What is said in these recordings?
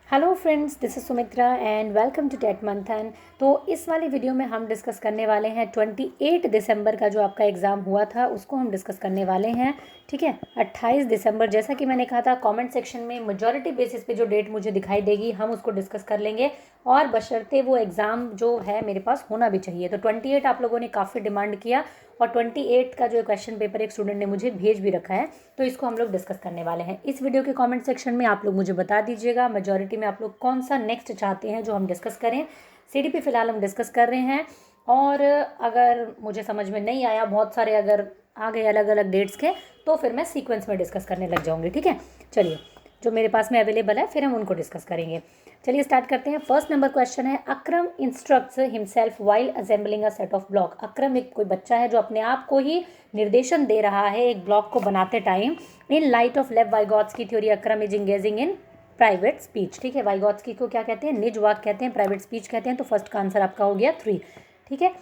Hello friends, this is Sumitra and welcome to Tech Manthan. तो इस वाली वीडियो में हम डिस्कस करने वाले हैं 28 दिसंबर का जो आपका एग्ज़ाम हुआ था उसको हम डिस्कस करने वाले हैं। ठीक है, 28 दिसंबर, जैसा कि मैंने कहा था कमेंट सेक्शन में मेजॉरिटी बेसिस पे जो डेट मुझे दिखाई देगी हम उसको डिस्कस कर लेंगे, और बशर्ते वो एग्ज़ाम जो है मेरे पास होना भी चाहिए। तो 28 आप लोगों ने काफ़ी डिमांड किया और 28 का जो क्वेश्चन पेपर एक स्टूडेंट ने मुझे भेज भी रखा है, तो इसको हम लोग डिस्कस करने वाले हैं। इस वीडियो के कमेंट सेक्शन में आप लोग मुझे बता दीजिएगा मेजॉरिटी में आप लोग कौन सा नेक्स्ट चाहते हैं जो हम डिस्कस करें। सीडीपी फिलहाल हम डिस्कस कर रहे हैं, और अगर मुझे समझ में नहीं आया, बहुत सारे अगर आ गए अलग अलग डेट्स के, तो फिर मैं सीक्वेंस में डिस्कस करने लग जाऊँगी। ठीक है, चलिए जो मेरे पास में अवेलेबल है फिर हम उनको डिस्कस करेंगे। चलिए स्टार्ट करते हैं। फर्स्ट नंबर क्वेश्चन है, Akram instructs himself while assembling a set of block. Akram एक कोई बच्चा है जो अपने आप को ही निर्देशन दे रहा है एक ब्लॉक को बनाते time. In light of Lev Vygotsky theory Akram is engaging in private speech. ठीक है, वाइगॉत्स्की को क्या कहते हैं? निज वाक कहते हैं, प्राइवेट स्पीच कहते हैं। तो फर्स्ट का आंसर आपका हो गया 3। ठीक है,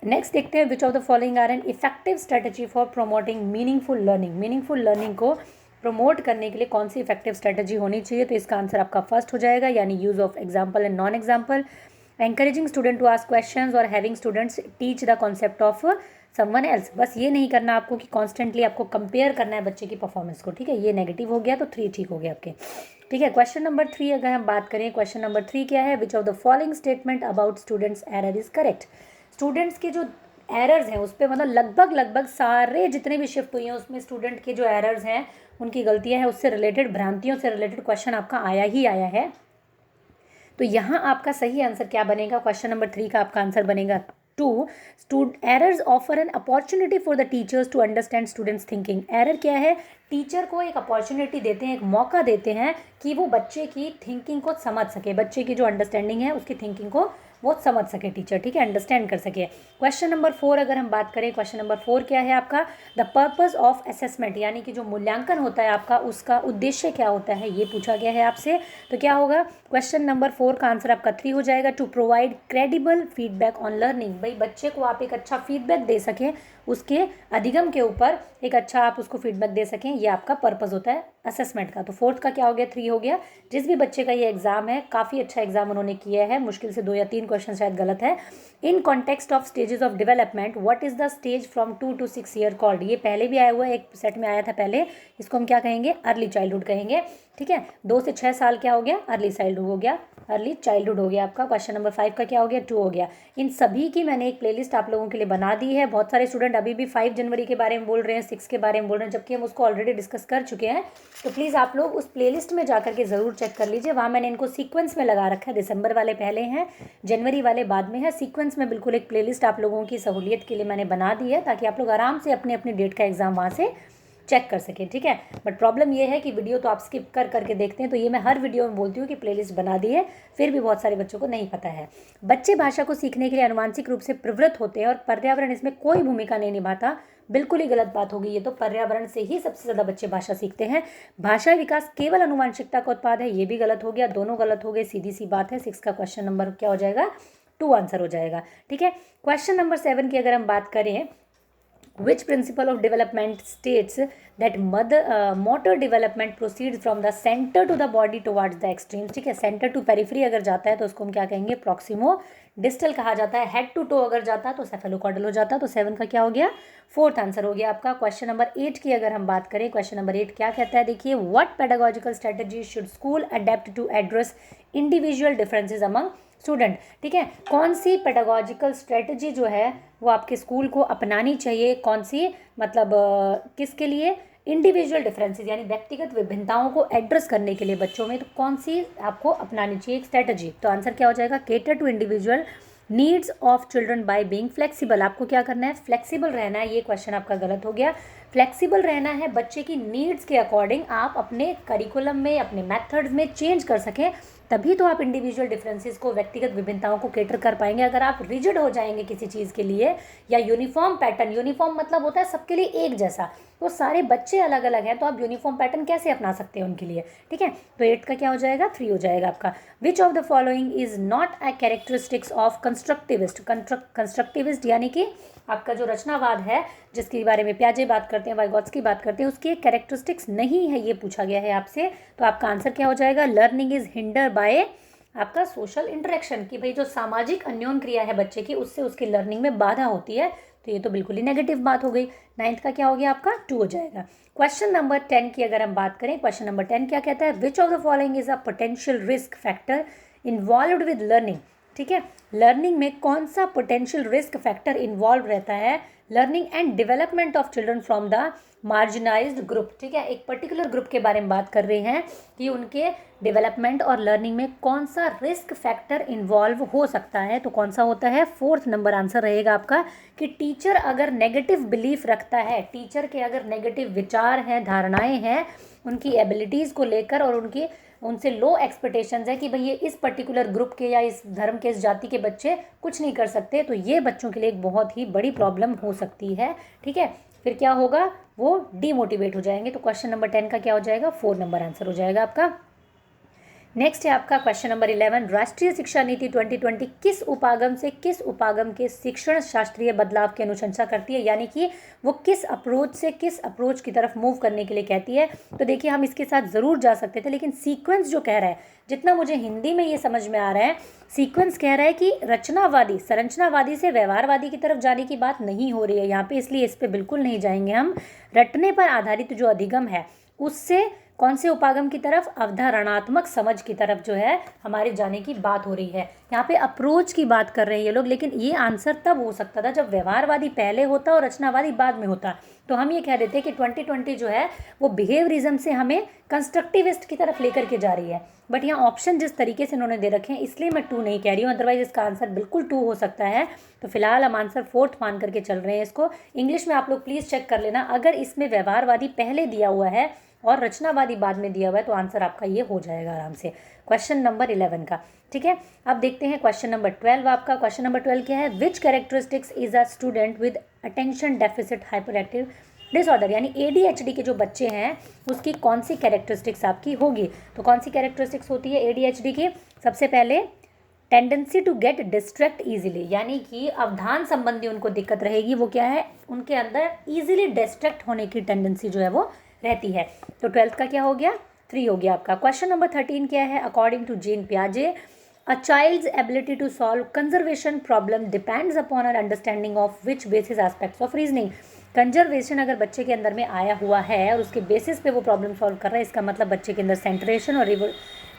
नेक्स्ट देखते हैं, which of the following are an effective strategy for promoting meaningful learning. Meaningful learning को प्रमोट करने के लिए कौन सी इफेक्टिव स्ट्रेटजी होनी चाहिए? तो इसका आंसर आपका फर्स्ट हो जाएगा, यानी use of example and non example, encouraging student to ask questions और having students teach the concept of someone else. बस ये नहीं करना आपको कि कॉन्स्टेंटली आपको कंपेयर करना है बच्चे की परफॉर्मेंस को। ठीक है, ये नेगेटिव हो गया, तो 3 ठीक हो गया आपके। ठीक है, क्वेश्चन नंबर 3 अगर हम बात करें, क्वेश्चन नंबर 3 क्या है? विच of the following statement about students error is correct. Students के जो एरर्स हैं उस पर मतलब लगभग सारे जितने भी शिफ्ट हुई हैं उसमें स्टूडेंट के जो एरर्स हैं, उनकी गलतियां हैं, उससे रिलेटेड, भ्रांतियों से रिलेटेड क्वेश्चन आपका आया ही आया है। तो यहाँ आपका सही आंसर क्या बनेगा? क्वेश्चन नंबर 3 का आपका आंसर बनेगा 2। Errors offer an opportunity for the teachers to understand students thinking. Error क्या है? टीचर को एक अपॉर्चुनिटी देते हैं, एक मौका देते हैं कि वो बच्चे की थिंकिंग को समझ सके, बच्चे की जो अंडरस्टैंडिंग है उसकी थिंकिंग को वो समझ सके टीचर। ठीक है, अंडरस्टैंड कर सके। क्वेश्चन नंबर 4 अगर हम बात करें, क्वेश्चन नंबर 4 क्या है आपका? द पर्पस ऑफ असेसमेंट, यानी कि जो मूल्यांकन होता है आपका, उसका उद्देश्य क्या होता है, ये पूछा गया है आपसे। तो क्या होगा? क्वेश्चन नंबर 4 का आंसर आपका 3 हो जाएगा, to provide credible feedback on learning. भाई बच्चे को आप एक अच्छा फीडबैक दे सकें, उसके अधिगम के ऊपर एक अच्छा आप उसको फीडबैक दे सकें, ये आपका पर्पस होता है असेसमेंट का। तो फोर्थ का क्या हो गया? 3 हो गया। जिस भी बच्चे का ये एग्जाम है, काफ़ी अच्छा एग्जाम उन्होंने किया है, मुश्किल से 2 या 3 क्वेश्चन शायद गलत है। In context of stages of development, what is the stage from 2 to 6 year called. ये पहले भी आया हुआ है, एक सेट में आया था पहले, इसको हम क्या कहेंगे? अर्ली चाइल्डहुड कहेंगे। ठीक है, 2 से 6 साल क्या हो गया? अर्ली चाइल्डहुड हो गया, अर्ली चाइल्डहुड हो गया आपका। क्वेश्चन नंबर 5 का क्या हो गया? 2 हो गया। इन सभी की मैंने एक प्लेलिस्ट आप लोगों के लिए बना दी है। बहुत सारे स्टूडेंट अभी भी 5 जनवरी के बारे में बोल रहे हैं, 6 के बारे में बोल रहे हैं, जबकि हम उसको ऑलरेडी डिस्कस कर चुके हैं। तो प्लीज़ आप लोग उस प्लेलिस्ट में जाकर के ज़रूर चेक कर लीजिए, वहाँ मैंने इनको सीक्वेंस में लगा रखा है। दिसंबर वाले पहले हैं, जनवरी वाले बाद में है, सीक्वेंस में बिल्कुल एक प्लेलिस्ट आप लोगों की सहूलियत के लिए मैंने बना दी है, ताकि आप लोग आराम से अपने अपनी डेट का एग्जाम वहाँ से चेक कर सकें। ठीक है, बट प्रॉब्लम ये है कि वीडियो तो आप स्किप कर करके देखते हैं, तो ये मैं हर वीडियो में बोलती हूँ कि प्लेलिस्ट बना दी है, फिर भी बहुत सारे बच्चों को नहीं पता है। बच्चे भाषा को सीखने के लिए अनुवांशिक रूप से प्रवृत्त होते हैं और पर्यावरण इसमें कोई भूमिका नहीं निभाता। बिल्कुल ही गलत बात होगी ये तो। पर्यावरण से ही सबसे ज़्यादा बच्चे भाषा सीखते हैं। भाषा विकास केवल अनुवांशिकता का उत्पाद है, ये भी गलत हो गया, दोनों गलत हो गए, सीधी सी बात है। 6 का क्वेश्चन नंबर क्या हो जाएगा? 2 आंसर हो जाएगा। ठीक है, क्वेश्चन नंबर 7 की अगर हम बात करें, which principle of development states that motor development proceeds from the center to the body towards the extremes। ठीक है, सेंटर टू पेरिफेरी अगर जाता है तो उसको हम क्या कहेंगे? प्रॉक्सिमो डिस्टल कहा जाता है। हेड टू टो अगर जाता है तो सेफेलोकॉर्डल हो जाता है। तो 7 का क्या हो गया? 4th आंसर हो गया आपका। क्वेश्चन नंबर 8 की अगर हम बात करें, क्वेश्चन नंबर 8 क्या कहता है? देखिए, what pedagogical strategy should school adopt to address individual differences among student. ठीक है, कौन सी पेडागोजिकल स्ट्रेटजी जो है वो आपके स्कूल को अपनानी चाहिए? कौन सी मतलब किसके लिए? इंडिविजुअल डिफरेंसेस, यानी व्यक्तिगत विभिन्नताओं को एड्रेस करने के लिए बच्चों में, तो कौन सी आपको अपनानी चाहिए एक स्ट्रेटजी? तो आंसर क्या हो जाएगा? Cater to individual needs of children by being flexible. आपको क्या करना है? फ्लेक्सिबल रहना है। ये क्वेश्चन आपका गलत हो गया। फ्लेक्सिबल रहना है, बच्चे की नीड्स के अकॉर्डिंग आप अपने करिकुलम में, अपने मेथड्स में चेंज कर सकें, तभी तो आप इंडिविजुअल डिफरेंसेस को, व्यक्तिगत विभिन्नताओं को केटर कर पाएंगे। अगर आप रिजिड हो जाएंगे किसी चीज़ के लिए, या यूनिफॉर्म पैटर्न, यूनिफॉर्म मतलब होता है सबके लिए एक जैसा, तो सारे बच्चे अलग अलग हैं, तो आप यूनिफॉर्म पैटर्न कैसे अपना सकते हैं उनके लिए? ठीक है, तो 8 का क्या हो जाएगा? 3 हो जाएगा आपका। विच of the following is not a characteristics of constructivist. Constructivist यानी कि आपका जो रचनावाद है, जिसके बारे में प्याजे बात करते करते हैं, वाइगॉट्स की बात करते हैं, उसकी एक कैरेक्टरिस्टिक्स नहीं है, ये पूछा गया है आपसे, तो आपका आंसर क्या हो जाएगा? लर्निंग इज हिंडर बाय आपका सोशल इंटरेक्शन, कि भाई जो सामाजिक अन्योन क्रिया है बच्चे की, उससे उसकी लर्निंग में बाधा होती है, तो ये तो बिल्कुल ही नेगेटिव बात हो गई। 9th का क्या हो गया आपका? 2 हो जाएगा। क्वेश्चन नंबर 10 की अगर हम बात करें, क्वेश्चन नंबर 10 क्या कहता है? विच of the following is a potential risk factor involve with learning. ठीक है, लर्निंग में कौन सा पोटेंशियल रिस्क फैक्टर इन्वॉल्व रहता है learning and development of children from the marginalized group. ठीक है, एक पर्टिकुलर ग्रुप के बारे में बात कर रहे हैं कि उनके डेवलपमेंट और लर्निंग में कौन सा रिस्क फैक्टर इन्वॉल्व हो सकता है, तो कौन सा होता है? 4th नंबर आंसर रहेगा आपका कि टीचर अगर नेगेटिव बिलीफ रखता है, टीचर के अगर नेगेटिव विचार हैं, धारणाएं हैं उनकी एबिलिटीज़ को लेकर, और उनसे लो एक्सपेक्टेशंस है कि भाई ये इस पर्टिकुलर ग्रुप के या इस धर्म के, इस जाति के बच्चे कुछ नहीं कर सकते, तो ये बच्चों के लिए एक बहुत ही बड़ी प्रॉब्लम हो सकती है। ठीक है, फिर क्या होगा? वो डीमोटिवेट हो जाएंगे। तो क्वेश्चन नंबर 10 का क्या हो जाएगा? 4 नंबर आंसर हो जाएगा आपका। नेक्स्ट है आपका क्वेश्चन नंबर 11, राष्ट्रीय शिक्षा नीति 2020 किस उपागम से किस उपागम के शिक्षण शास्त्रीय बदलाव की अनुशंसा करती है, यानी कि वो किस अप्रोच से किस अप्रोच की तरफ मूव करने के लिए कहती है। तो देखिए, हम इसके साथ ज़रूर जा सकते थे, लेकिन सीक्वेंस जो कह रहा है, जितना मुझे हिंदी में ये समझ में आ रहा है, सीक्वेंस कह रहा है कि रचनावादी, संरचनावादी से व्यवहारवादी की तरफ जाने की बात नहीं हो रही है यहाँ पे, इसलिए इस पर बिल्कुल नहीं जाएंगे हम। रटने पर आधारित जो अधिगम है उससे कौन से उपागम की तरफ? अवधारणात्मक समझ की तरफ जो है हमारे जाने की बात हो रही है। यहाँ पे अप्रोच की बात कर रहे हैं ये लोग, लेकिन ये आंसर तब हो सकता था जब व्यवहारवादी पहले होता और रचनावादी बाद में होता। तो हम ये कह देते कि 2020 जो है वो बिहेवियरिज्म से हमें कंस्ट्रक्टिविस्ट की तरफ लेकर के जा रही है। बट यहाँ ऑप्शन जिस तरीके से इन्होंने दे रखे हैं, इसलिए मैं 2 नहीं कह रही हूँ, अदरवाइज इसका आंसर बिल्कुल 2 हो सकता है। तो फिलहाल हम आंसर 4th मान करके चल रहे हैं इसको। इंग्लिश में आप लोग प्लीज़ चेक कर लेना, अगर इसमें व्यवहारवादी पहले दिया हुआ है और रचनावादी बाद में दिया हुआ है तो आंसर आपका ये हो जाएगा आराम से, क्वेश्चन नंबर 11 का। ठीक है, अब देखते हैं क्वेश्चन नंबर 12 आपका। क्वेश्चन नंबर 12 क्या है? Which characteristics is a student with attention deficit hyper active disorder, यानी ADHD के जो बच्चे हैं उसकी कौन सी कैरेक्टरिस्टिक्स आपकी होगी। तो कौन सी कैरेक्टरिस्टिक्स होती है ADHD की? सबसे पहले tendency to get distract easily, यानी कि अवधान संबंधी उनको दिक्कत रहेगी। वो क्या है? उनके अंदर ईजिली डिस्ट्रैक्ट होने की टेंडेंसी जो है वो रहती है। तो 12th का क्या हो गया? 3 हो गया आपका। क्वेश्चन नंबर 13 क्या है? अकॉर्डिंग टू जीन पियाजे, a child's ability to solve conservation problem depends upon an understanding of which basis aspects of reasoning. Conservation अगर बच्चे के अंदर में आया हुआ है और उसके बेसिस पे वो प्रॉब्लम सॉल्व कर रहा है, इसका मतलब बच्चे के अंदर सेंटरेशन और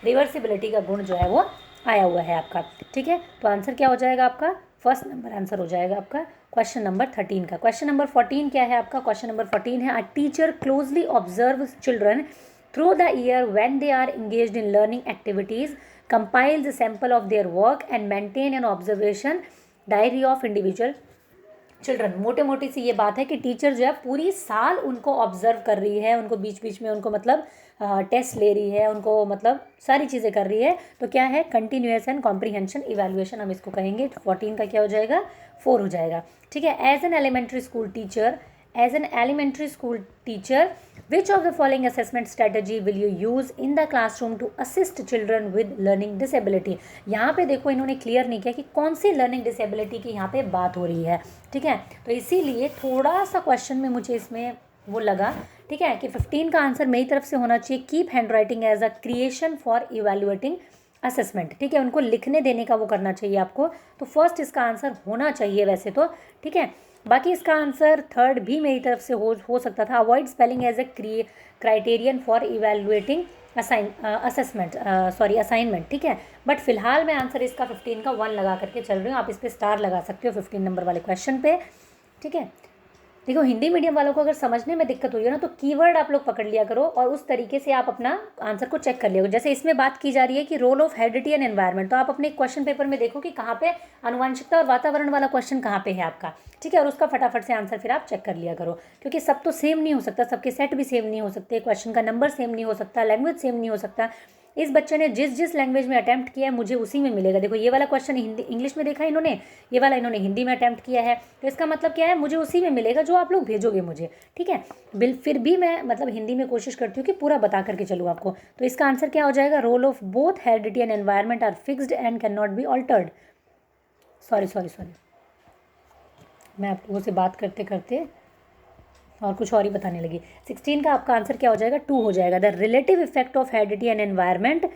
रिवर्सिबिलिटी का गुण जो है वो आया हुआ है आपका। ठीक है, तो आंसर क्या हो जाएगा आपका? 1st नंबर आंसर हो जाएगा आपका क्वेश्चन नंबर 13 का। क्वेश्चन नंबर 14 क्या है आपका? क्वेश्चन नंबर 14 है, a teacher closely observe children through the year when they are engaged in learning activities, compiles a sample of their work and maintain an observation diary of individual children. मोटे मोटी सी ये बात है कि teacher जो है पूरी साल उनको ऑब्जर्व कर रही है, उनको बीच बीच में उनको मतलब टेस्ट ले रही है, उनको मतलब सारी चीज़ें कर रही है। तो क्या है? कंटिन्यूएस एंड कॉम्प्रीहेंशन इवैल्यूएशन हम इसको कहेंगे। 14 का क्या हो जाएगा? 4 हो जाएगा। ठीक है, as an elementary school teacher, as an elementary school teacher which of the following assessment strategy will you use in the classroom to assist children with learning disability। यहाँ पे देखो इन्होंने क्लियर नहीं किया कि कौन सी लर्निंग डिसेबिलिटी की यहाँ पे बात हो रही है। ठीक है, तो इसीलिए थोड़ा सा क्वेश्चन में मुझे इसमें वो लगा। ठीक है, कि 15 का आंसर मेरी तरफ से होना चाहिए, keep handwriting as a creation for evaluating assessment. ठीक है, उनको लिखने देने का वो करना चाहिए आपको। तो फर्स्ट इसका आंसर होना चाहिए वैसे तो। ठीक है, बाकी इसका आंसर 3rd भी मेरी तरफ से हो सकता था, avoid spelling as a criterion for evaluating assignment. ठीक है, बट फिलहाल मैं आंसर इसका 15 का 1 लगा करके चल रही हूँ। आप इस पर स्टार लगा सकते हो 15 नंबर वाले क्वेश्चन पे। ठीक है, देखो हिंदी मीडियम वालों को अगर समझने में दिक्कत हुई है ना, तो कीवर्ड आप लोग पकड़ लिया करो और उस तरीके से आप अपना आंसर को चेक कर लिया करो। जैसे इसमें बात की जा रही है कि role of heredity and environment, तो आप अपने क्वेश्चन पेपर में देखो कि कहाँ पे आनुवंशिकता और वातावरण वाला क्वेश्चन कहाँ पे है आपका। ठीक है, और उसका फटाफट से आंसर फिर आप चेक कर लिया करो, क्योंकि सब तो सेम नहीं हो सकता, सबके सेट भी सेम नहीं हो सकते, क्वेश्चन का नंबर सेम नहीं हो सकता, लैंग्वेज सेम नहीं हो सकता। इस बच्चे ने जिस लैंग्वेज में अटैम्प्ट किया है मुझे उसी में मिलेगा। देखो ये वाला क्वेश्चन हिंदी इंग्लिश में देखा है इन्होंने, ये वाला इन्होंने हिंदी में अटैम्प्ट किया है, तो इसका मतलब क्या है? मुझे उसी में मिलेगा जो आप लोग भेजोगे मुझे। ठीक है, फिर भी मैं मतलब हिंदी में कोशिश करती हूँ कि पूरा बता करके चलूँ आपको। तो इसका आंसर क्या हो जाएगा? Role of both heredity and environment are fixed and can not be altered. Sorry मैं आप लोगों से बात करते करते और कुछ और ही बताने लगी। 16 का आपका आंसर क्या हो जाएगा, 2 हो जाएगा। The relative effect of heredity and environment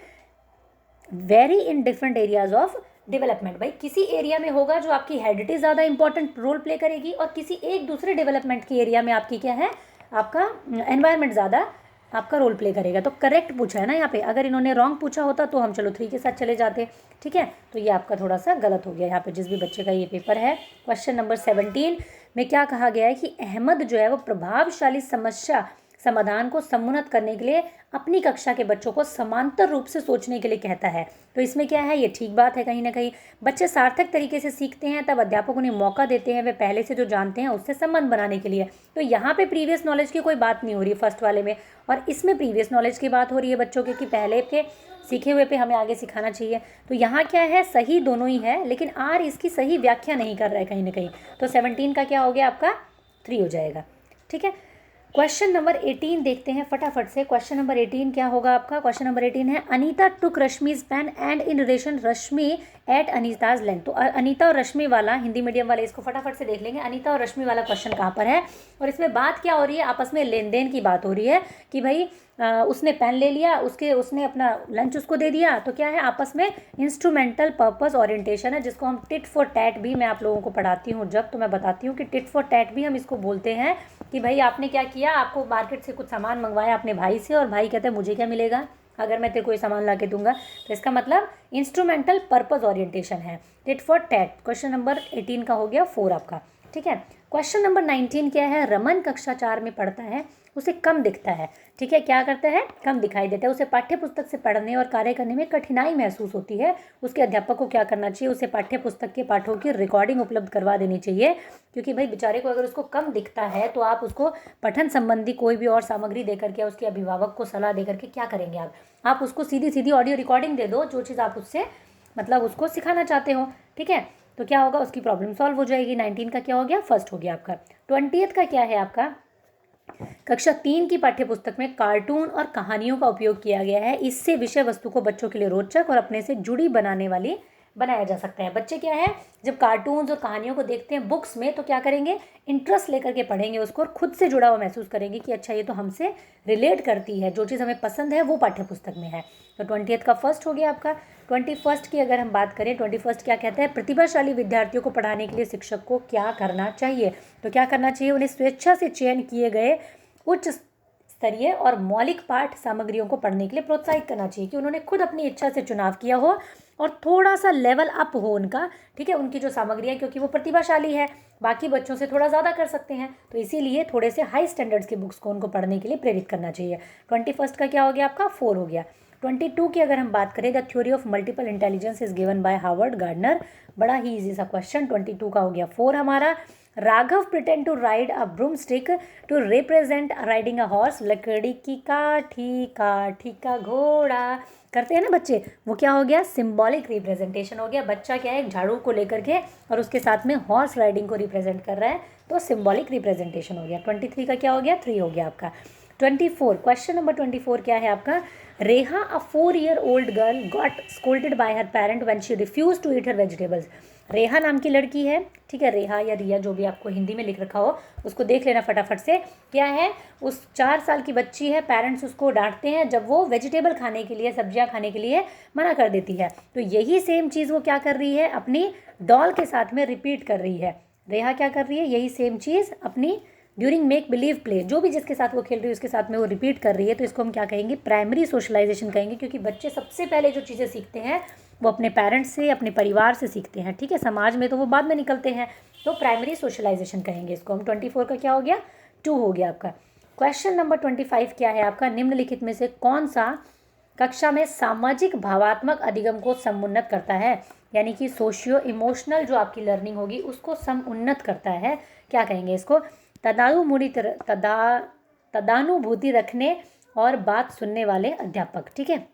very in different areas of development. भाई किसी एरिया में होगा जो आपकी हेरिडिटी ज़्यादा इंपॉर्टेंट रोल प्ले करेगी और किसी एक दूसरे डेवलपमेंट की एरिया में आपकी क्या है, आपका एनवायरमेंट ज़्यादा आपका रोल प्ले करेगा। तो करेक्ट पूछा है ना यहाँ पे। अगर इन्होंने रॉन्ग पूछा होता तो हम चलो 3 के साथ चले जाते, ठीक है। तो ये आपका थोड़ा सा गलत हो गया यहाँ पे जिस भी बच्चे का ये पेपर है। क्वेश्चन नंबर 17 में क्या कहा गया है कि अहमद जो है वो प्रभावशाली समस्या समाधान को समुन्नत करने के लिए अपनी कक्षा के बच्चों को समांतर रूप से सोचने के लिए कहता है। तो इसमें क्या है, ये ठीक बात है। कहीं ना कहीं बच्चे सार्थक तरीके से सीखते हैं तब अध्यापक उन्हें मौका देते हैं वे पहले से जो जानते हैं उससे संबंध बनाने के लिए। तो यहाँ पे प्रीवियस नॉलेज की कोई बात नहीं हो रही है फर्स्ट वाले में, और इसमें प्रीवियस नॉलेज की बात हो रही है बच्चों के कि पहले के सीखे हुए पे हमें आगे सिखाना चाहिए। तो यहाँ क्या है, सही दोनों ही है, लेकिन आर इसकी सही व्याख्या नहीं कर रहा है कहीं ना कहीं। तो 17 का क्या हो गया आपका, 3 हो जाएगा, ठीक है। क्वेश्चन नंबर 18 देखते हैं फटाफट से। क्वेश्चन नंबर 18 क्या होगा आपका, क्वेश्चन नंबर 18 है Anita took Rashmi's pen and in relation Rashmi ate Anita's lunch. तो अनीता और रश्मि वाला, हिंदी मीडियम वाले इसको फटाफट से देख लेंगे। अनीता और रश्मि वाला क्वेश्चन कहाँ पर है और इसमें बात क्या हो रही है, आपस में लेन देन की बात हो रही है कि भाई उसने पेन ले लिया, उसने अपना लंच उसको दे दिया। तो क्या है, आपस में इंस्ट्रूमेंटल पर्पस ओरिएंटेशन है, जिसको हम टिट फॉर टैट भी मैं आप लोगों को पढ़ाती हूँ जब, तो मैं बताती हूँ कि टिट फॉर टैट भी हम इसको बोलते हैं कि भाई आपने क्या किया, आपको मार्केट से कुछ सामान मंगवाया अपने भाई से और भाई कहते हैं मुझे क्या मिलेगा अगर मैं तेरे को ये सामान ला के दूंगा। तो इसका मतलब इंस्ट्रूमेंटल पर्पस ओरिएंटेशन है, tit for tat. Question number 18 का हो गया 4 आपका, ठीक है। क्वेश्चन नंबर 19 क्या है, रमन कक्षा 4 में पढ़ता है, उसे कम दिखता है, ठीक है। क्या करता है, कम दिखाई देता है, उसे पाठ्य पुस्तक से पढ़ने और कार्य करने में कठिनाई महसूस होती है। उसके अध्यापक को क्या करना चाहिए, उसे पाठ्य पुस्तक के पाठों की रिकॉर्डिंग उपलब्ध करवा देनी चाहिए, क्योंकि भाई बेचारे को अगर उसको कम दिखता है तो आप उसको पठन संबंधी कोई भी और सामग्री दे करके, उसके अभिभावक को सलाह दे करके क्या करेंगे आप उसको सीधी सीधी ऑडियो रिकॉर्डिंग दे दो, जो चीज़ आप उससे मतलब उसको सिखाना चाहते हो, ठीक है। तो क्या होगा, उसकी प्रॉब्लम सॉल्व हो जाएगी। 19 का क्या हो गया, फर्स्ट हो गया आपका। 20th का क्या है आपका, कक्षा 3 की पाठ्यपुस्तक में कार्टून और कहानियों का उपयोग किया गया है। इससे विषय वस्तु को बच्चों के लिए रोचक और अपने से जुड़ी बनाया जा सकता है। बच्चे क्या है, जब कार्टून्स और कहानियों को देखते हैं बुक्स में तो क्या करेंगे, इंटरेस्ट लेकर के पढ़ेंगे उसको और खुद से जुड़ा हुआ महसूस करेंगे कि अच्छा ये तो हमसे रिलेट करती है, जो चीज़ हमें पसंद है वो पाठ्यपुस्तक में है। तो 20th का फर्स्ट हो गया आपका। 21st की अगर हम बात करें, 21st क्या कहता है, प्रतिभाशाली विद्यार्थियों को पढ़ाने के लिए शिक्षक को क्या करना चाहिए। तो क्या करना चाहिए, उन्हें स्वेच्छा से चयन किए गए उच्च स्तरीय और मौलिक पाठ सामग्रियों को पढ़ने के लिए प्रोत्साहित करना चाहिए, कि उन्होंने खुद अपनी इच्छा से चुनाव किया हो और थोड़ा सा लेवल अप हो उनका, ठीक है, उनकी जो सामग्री है, क्योंकि वो प्रतिभाशाली है, बाकी बच्चों से थोड़ा ज़्यादा कर सकते हैं, तो इसीलिए थोड़े से हाई स्टैंडर्ड्स की बुक्स को उनको पढ़ने के लिए प्रेरित करना चाहिए। 21st का क्या हो गया आपका, 4 हो गया। 22 की अगर हम बात करें, the theory of multiple intelligence is given by Harvard gardener. बड़ा ही ईजी सा क्वेश्चन, 22 का हो गया 4 हमारा। Raghav pretend to ride a broomstick to represent riding a horse. लकड़ी की काठी का घोड़ा करते हैं ना बच्चे, वो क्या हो गया, सिंबॉलिक रिप्रेजेंटेशन हो गया। बच्चा क्या है, एक झाड़ू को लेकर के और उसके साथ में हॉर्स राइडिंग को रिप्रेजेंट कर रहा है, तो सिंबॉलिक रिप्रेजेंटेशन हो गया। 23 का क्या हो गया, 3 हो गया आपका। 24 क्वेश्चन नंबर 24 क्या है आपका, Reha a 4-year-old girl got scolded by her parent when she refuse to eat her vegetables. Reha नाम की लड़की है, ठीक है, रेहा या रिया जो भी आपको हिंदी में लिख रखा हो उसको देख लेना फटाफट से। क्या है, उस 4 साल की बच्ची है, पेरेंट्स उसको डांटते हैं जब वो वेजिटेबल खाने के लिए, सब्जियां खाने के लिए मना कर देती है। तो यही सेम चीज़ वो क्या कर रही है, अपनी डॉल के साथ में रिपीट कर रही है। रेहा क्या कर रही है, यही सेम चीज़ अपनी ड्यूरिंग मेक बिलीव प्ले, जो भी जिसके साथ वो खेल रही है उसके साथ में वो रिपीट कर रही है। तो इसको हम क्या कहेंगे, प्राइमरी सोशलाइजेशन कहेंगे, क्योंकि बच्चे सबसे पहले जो चीज़ें सीखते हैं वो अपने पेरेंट्स से, अपने परिवार से सीखते हैं, ठीक है। समाज में तो वो बाद में निकलते हैं, तो प्राइमरी सोशलाइजेशन कहेंगे इसको हम। 24 का क्या हो गया, 2 हो गया आपका। क्वेश्चन नंबर 25 क्या है आपका, निम्नलिखित में से कौन सा कक्षा में सामाजिक भावात्मक अधिगम को समुन्नत करता है, यानी कि सोशियो इमोशनल जो आपकी लर्निंग होगी उसको समुन्नत करता है। क्या कहेंगे इसको, तदानुभूति रखने और बात सुनने वाले अध्यापक, ठीक है।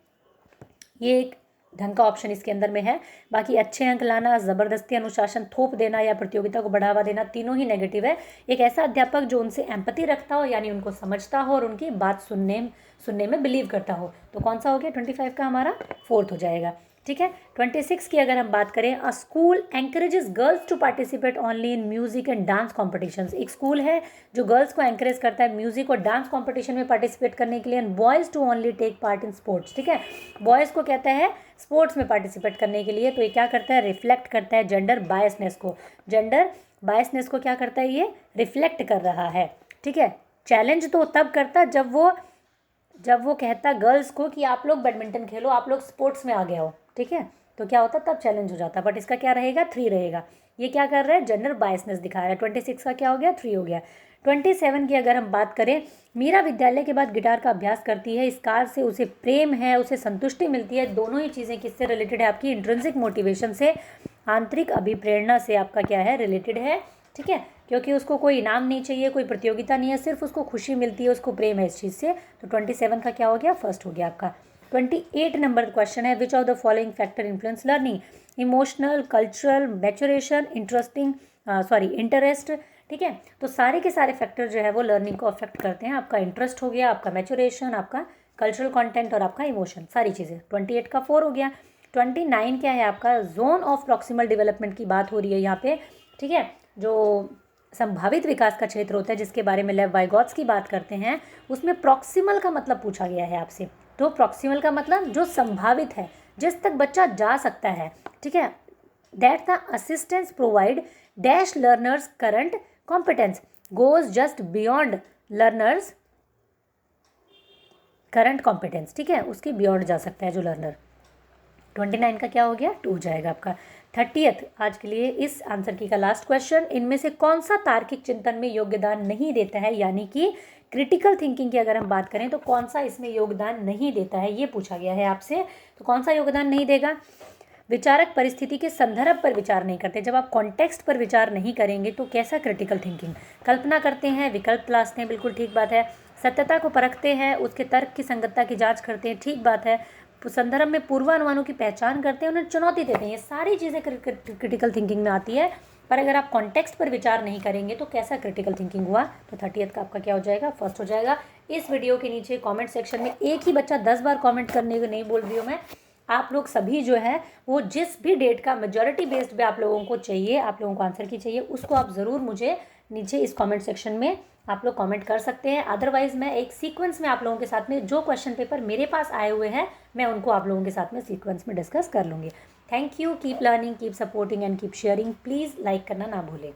ये एक ढंग का ऑप्शन इसके अंदर में है। बाकी अच्छे अंक लाना, ज़बरदस्ती अनुशासन थोप देना या प्रतियोगिता को बढ़ावा देना, तीनों ही नेगेटिव है। एक ऐसा अध्यापक जो उनसे एम्पैथी रखता हो, यानी उनको समझता हो और उनकी बात सुनने में बिलीव करता हो। तो कौन सा हो गया, 25 का हमारा 4th हो जाएगा। ठीक है। 26 की अगर हम बात करें, a school encourages girls to participate only in music and dance competitions. एक स्कूल है जो गर्ल्स को एंकरेज करता है म्यूजिक और डांस कॉम्पिटिशन में पार्टिसिपेट करने के लिए, and boys to only take part in sports. ठीक है, बॉयज़ को कहता है स्पोर्ट्स में पार्टिसिपेट करने के लिए। तो ये क्या करता है, रिफ्लेक्ट करता है जेंडर बायसनेस को। जेंडर बायसनेस को क्या करता है, ये रिफ्लेक्ट कर रहा है। ठीक है, चैलेंज तो तब करता जब वो कहता गर्ल्स को कि आप लोग बैडमिंटन खेलो, आप लोग स्पोर्ट्स में आ गए हो। ठीक है, तो क्या होता, तब चैलेंज हो जाता। बट इसका क्या रहेगा, 3 रहेगा। ये क्या कर रहा है, जेंडर बायसनेस दिखा रहा है। 26 का क्या हो गया, 3 हो गया। 27 की अगर हम बात करें, मीरा विद्यालय के बाद गिटार का अभ्यास करती है, इस कार्य से उसे प्रेम है, उसे संतुष्टि मिलती है। दोनों ही चीज़ें किससे रिलेटेड है, आपकी इंट्रिंसिक मोटिवेशन से, आंतरिक अभिप्रेरणा से आपका क्या है, रिलेटेड है। ठीक है, क्योंकि उसको कोई इनाम नहीं चाहिए, कोई प्रतियोगिता नहीं है, सिर्फ उसको खुशी मिलती है, उसको प्रेम है इस चीज़ से। तो 27 का क्या हो गया, फर्स्ट हो गया आपका। 28 नंबर क्वेश्चन है, विच of the following factor influence learning, emotional, cultural, maturation, interest. ठीक है, तो सारे के सारे फैक्टर जो है वो लर्निंग को अफेक्ट करते हैं। आपका इंटरेस्ट हो गया, आपका मैचुरेशन, आपका कल्चरल कंटेंट और आपका इमोशन, सारी चीज़ें। 28 का 4 हो गया। 29 क्या है आपका, जोन ऑफ प्रॉक्सिमल डेवलपमेंट की बात हो रही है यहाँ पे। ठीक है, जो संभावित विकास का क्षेत्र होता है जिसके बारे में लेव वाइगॉट्स की बात करते हैं, उसमें प्रॉक्सिमल का मतलब पूछा गया है आपसे। तो प्रॉक्सिमल का मतलब जो संभावित है, जिस तक बच्चा जा सकता है। ठीक है, that the assistance provide dash learners current competence goes just beyond learners current competence. ठीक है, उसके बियॉन्ड जा सकता है जो लर्नर। 29 का क्या हो गया, 2 जाएगा आपका। 30th आज के लिए इस आंसर की का लास्ट क्वेश्चन, इनमें से कौन सा तार्किक चिंतन में योगदान नहीं देता है, यानी कि क्रिटिकल थिंकिंग की अगर हम बात करें तो कौन सा इसमें योगदान नहीं देता है, ये पूछा गया है आपसे। तो कौन सा योगदान नहीं देगा, विचारक परिस्थिति के संदर्भ पर विचार नहीं करते। जब आप कॉन्टेक्स्ट पर विचार नहीं करेंगे तो कैसा क्रिटिकल थिंकिंग, कल्पना करते हैं, विकल्प तलाशते हैं, बिल्कुल ठीक बात है। सत्यता को परखते हैं, उसके तर्क की संगतता की जांच करते हैं, ठीक बात है। संदर्भ में पूर्वानुमानों की पहचान करते हैं, उन्हें चुनौती देते हैं, ये सारी चीज़ें क्रिटिकल थिंकिंग में आती है। पर अगर आप कॉन्टेक्स्ट पर विचार नहीं करेंगे तो कैसा क्रिटिकल थिंकिंग हुआ। तो 30th का आपका क्या हो जाएगा, फर्स्ट हो जाएगा। इस वीडियो के नीचे कमेंट सेक्शन में एक ही बच्चा 10 बार कमेंट करने को नहीं बोल रही हूँ मैं, आप लोग सभी जो है वो जिस भी डेट का मेजॉरिटी बेस्ड पे आप लोगों को चाहिए, आप लोगों को आंसर की चाहिए, उसको आप ज़रूर मुझे नीचे इस कमेंट सेक्शन में आप लोग कमेंट कर सकते हैं। अदरवाइज़ मैं एक सीक्वेंस में आप लोगों के साथ में जो क्वेश्चन पेपर मेरे पास आए हुए हैं मैं उनको आप लोगों के साथ में सीक्वेंस में डिस्कस कर लूँगी। Thank you, keep learning, keep supporting and keep sharing. Please like करना ना भूलें।